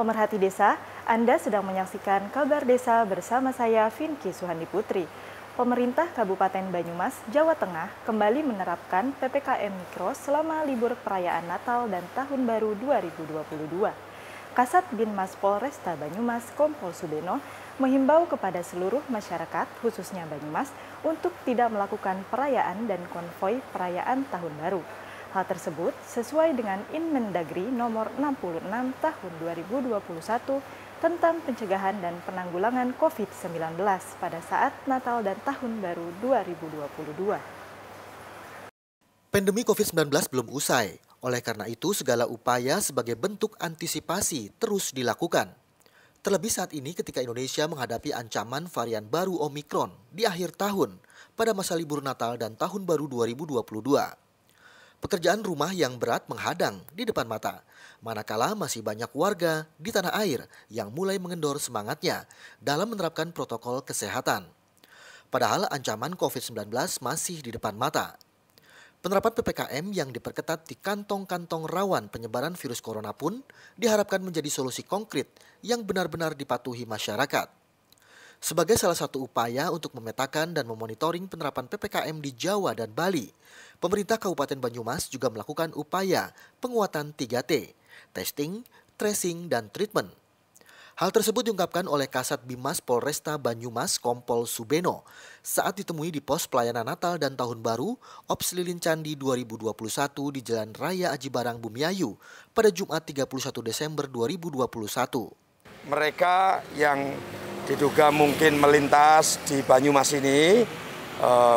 Pemerhati desa, Anda sedang menyaksikan Kabar Desa bersama saya, Vinky Suhandi Putri. Pemerintah Kabupaten Banyumas, Jawa Tengah kembali menerapkan PPKM Mikro selama libur perayaan Natal dan Tahun Baru 2022. Kasat Binmas Polresta Banyumas, Kompol Subeno, menghimbau kepada seluruh masyarakat, khususnya Banyumas, untuk tidak melakukan perayaan dan konvoi perayaan Tahun Baru. Hal tersebut sesuai dengan Inmendagri nomor 66 tahun 2021 tentang pencegahan dan penanggulangan COVID-19 pada saat Natal dan Tahun Baru 2022. Pandemi COVID-19 belum usai, oleh karena itu segala upaya sebagai bentuk antisipasi terus dilakukan. Terlebih saat ini ketika Indonesia menghadapi ancaman varian baru Omikron di akhir tahun pada masa libur Natal dan Tahun Baru 2022. Pekerjaan rumah yang berat menghadang di depan mata, manakala masih banyak warga di tanah air yang mulai mengendor semangatnya dalam menerapkan protokol kesehatan. Padahal ancaman COVID-19 masih di depan mata. Penerapan PPKM yang diperketat di kantong-kantong rawan penyebaran virus corona pun diharapkan menjadi solusi konkret yang benar-benar dipatuhi masyarakat. Sebagai salah satu upaya untuk memetakan dan memonitoring penerapan PPKM di Jawa dan Bali, pemerintah Kabupaten Banyumas juga melakukan upaya penguatan 3T, testing, tracing, dan treatment. Hal tersebut diungkapkan oleh Kasat Binmas Polresta Banyumas Kompol Subeno saat ditemui di pos pelayanan Natal dan Tahun Baru Ops Lilin Candi 2021 di Jalan Raya Aji Barang Bumiayu pada Jumat 31 Desember 2021. Mereka yang diduga mungkin melintas di Banyumas ini,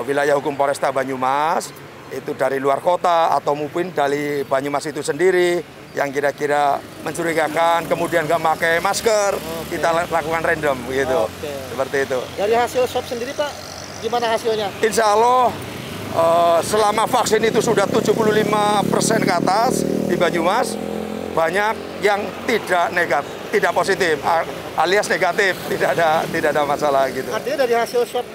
wilayah hukum Polresta Banyumas, itu dari luar kota atau mungkin dari Banyumas itu sendiri, yang kira-kira mencurigakan, kemudian nggak pakai masker, kita lakukan random gitu, seperti itu. Dari hasil swab sendiri Pak, gimana hasilnya? Insya Allah selama vaksin itu sudah 75% ke atas di Banyumas, banyak yang tidak negatif, tidak positif, alias negatif, tidak ada masalah gitu. Artinya dari hasil swab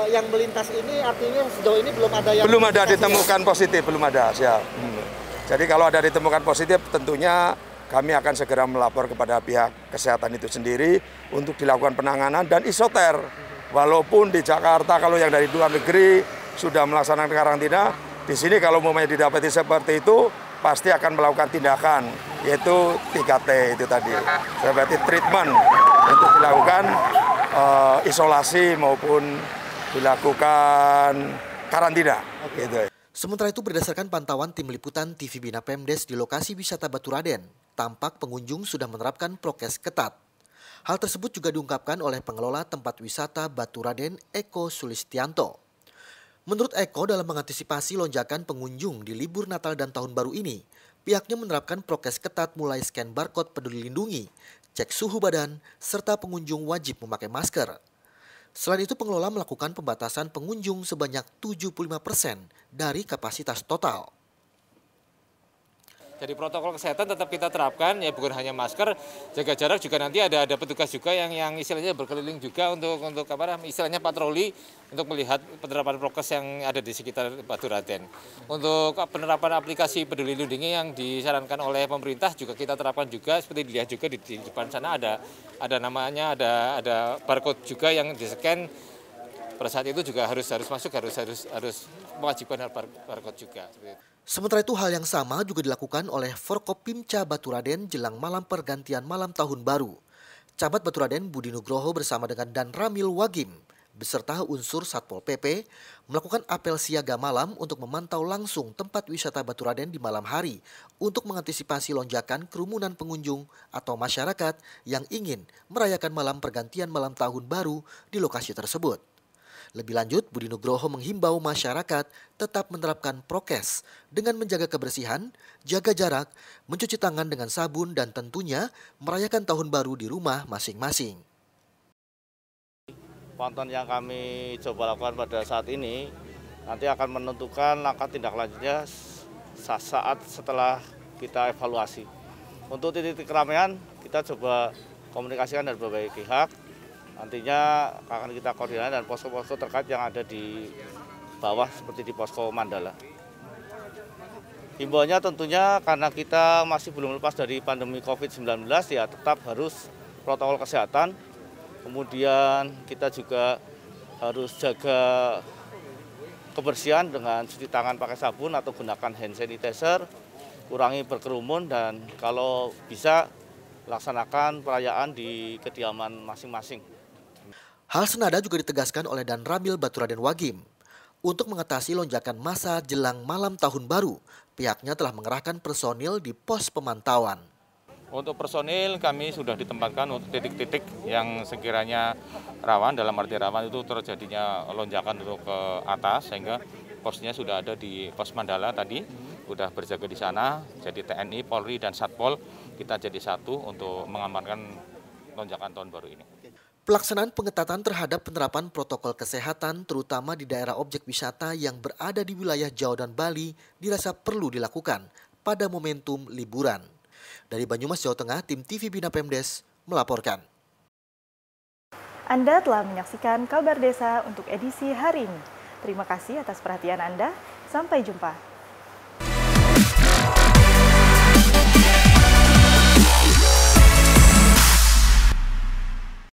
yang melintas ini, artinya sejauh ini belum ada yang belum ada ditemukan positif, belum ada, siap. Jadi kalau ada ditemukan positif, tentunya kami akan segera melapor kepada pihak kesehatan itu sendiri untuk dilakukan penanganan dan isoter. Walaupun di Jakarta kalau yang dari luar negeri sudah melaksanakan karantina, di sini kalau mau didapati seperti itu, pasti akan melakukan tindakan, yaitu 3T itu tadi. Seperti treatment untuk dilakukan isolasi maupun dilakukan karantina. Gitu. Sementara itu berdasarkan pantauan tim liputan TV Bina Pemdes di lokasi wisata Baturaden, tampak pengunjung sudah menerapkan prokes ketat. Hal tersebut juga diungkapkan oleh pengelola tempat wisata Baturaden, Eko Sulistianto. Menurut Eko, dalam mengantisipasi lonjakan pengunjung di libur Natal dan Tahun Baru ini, pihaknya menerapkan prokes ketat mulai scan barcode Peduli Lindungi, cek suhu badan, serta pengunjung wajib memakai masker. Selain itu, pengelola melakukan pembatasan pengunjung sebanyak 75% dari kapasitas total. Jadi protokol kesehatan tetap kita terapkan, ya bukan hanya masker, jaga jarak juga nanti ada petugas juga yang istilahnya berkeliling juga untuk istilahnya patroli untuk melihat penerapan prokes yang ada di sekitar Baturaden. Untuk penerapan aplikasi Peduli Lindungi yang disarankan oleh pemerintah juga kita terapkan juga, seperti dilihat juga di depan sana ada namanya, ada barcode juga yang di-scan. Pada saat itu juga harus masuk, harus mewajibkan barcode juga. Sementara itu hal yang sama juga dilakukan oleh Forkopimca Baturaden jelang malam pergantian malam Tahun Baru. Camat Baturaden Budi Nugroho bersama dengan Dan Ramil Wagim beserta unsur Satpol PP melakukan apel siaga malam untuk memantau langsung tempat wisata Baturaden di malam hari untuk mengantisipasi lonjakan kerumunan pengunjung atau masyarakat yang ingin merayakan malam pergantian malam Tahun Baru di lokasi tersebut. Lebih lanjut, Budi Nugroho menghimbau masyarakat tetap menerapkan prokes dengan menjaga kebersihan, jaga jarak, mencuci tangan dengan sabun, dan tentunya merayakan Tahun Baru di rumah masing-masing. Pantauan yang kami coba lakukan pada saat ini nanti akan menentukan langkah tindak lanjutnya saat setelah kita evaluasi. Untuk titik keramaian kita coba komunikasikan dari berbagai pihak. Nantinya akan kita koordinasi dan posko-posko terkait yang ada di bawah seperti di posko Mandala. Himbauannya tentunya karena kita masih belum lepas dari pandemi COVID-19 ya tetap harus protokol kesehatan. Kemudian kita juga harus jaga kebersihan dengan cuci tangan pakai sabun atau gunakan hand sanitizer, kurangi berkerumun dan kalau bisa laksanakan perayaan di kediaman masing-masing. Hal senada juga ditegaskan oleh Dan Ramil Baturaden Wagim. Untuk mengatasi lonjakan massa jelang malam tahun baru, pihaknya telah mengerahkan personil di pos pemantauan. Untuk personil kami sudah ditempatkan untuk titik-titik yang sekiranya rawan, dalam arti rawan itu terjadinya lonjakan untuk ke atas, sehingga posnya sudah ada di pos Mandala tadi, sudah berjaga di sana. Jadi TNI, Polri, dan Satpol kita jadi satu untuk mengamankan lonjakan tahun baru ini. Pelaksanaan pengetatan terhadap penerapan protokol kesehatan terutama di daerah objek wisata yang berada di wilayah Jawa dan Bali dirasa perlu dilakukan pada momentum liburan. Dari Banyumas, Jawa Tengah, tim TV Bina Pemdes melaporkan. Anda telah menyaksikan Kabar Desa untuk edisi hari ini. Terima kasih atas perhatian Anda. Sampai jumpa.